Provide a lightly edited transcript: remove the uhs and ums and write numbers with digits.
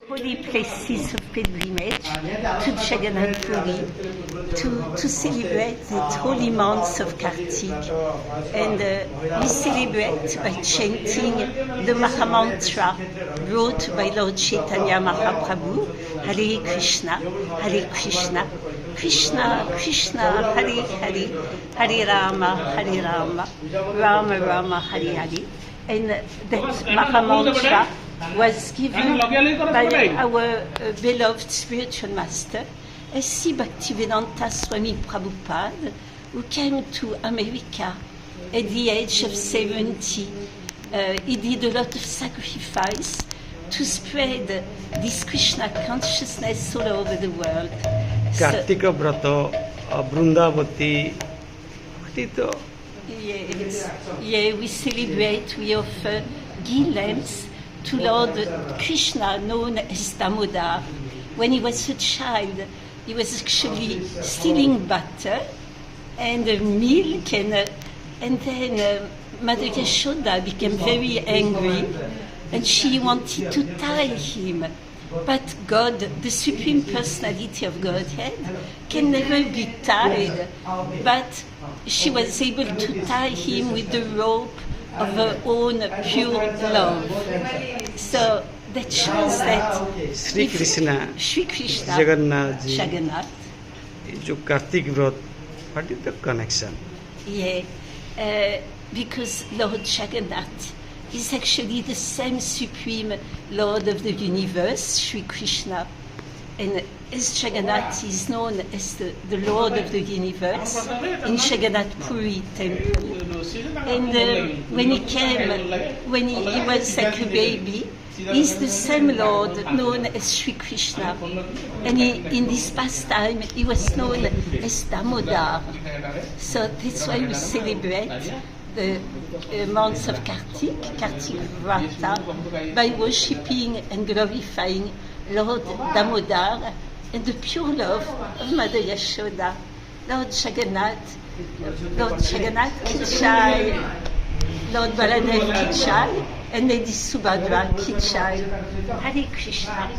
Holy places of pilgrimage to Jagannath Puri to celebrate the holy months of Kartik. And we celebrate by chanting the Mahamantra brought by Lord Chaitanya Mahaprabhu, Hare Krishna, Krishna Krishna, Hare Hare, Hare Rama, Rama Rama, Hare Hare. And that Mahamantra was given by our beloved spiritual master, S.C. Bhaktivedanta Swami Prabhupada, who came to America at the age of 70. He did a lot of sacrifice to spread this Krishna consciousness all over the world. Kartika Brato, Brundavati, Yes, yeah, we celebrate, we offer ghee lamps to Lord Krishna, known as Damodar. When he was a child, he was actually stealing butter and milk, and then Mother Yashoda became very angry, and she wanted to tie him. But God, the Supreme Personality of Godhead, can never be tied. But she was able to tie him with the rope of her own pure love. So that shows that Sri Krishna, Jagannath, Kartik Vrat, what is the connection? Yeah, because Lord Jagannath is actually the same Supreme Lord of the universe, Sri Krishna. And as Jagannath is known as the Lord of the universe in Jagannath Puri temple. And when he came, when he was like a baby, he's the same Lord known as Sri Krishna. And in this pastime, he was known as Damodar. So that's why we celebrate the months of Kartik Vrata, by worshipping and glorifying Lord Damodar and the pure love of Mother Yashoda. Lord Jagannath Kichai, Lord Baladev Kichai, and Lady Subhadra Kichai. Hare Krishna.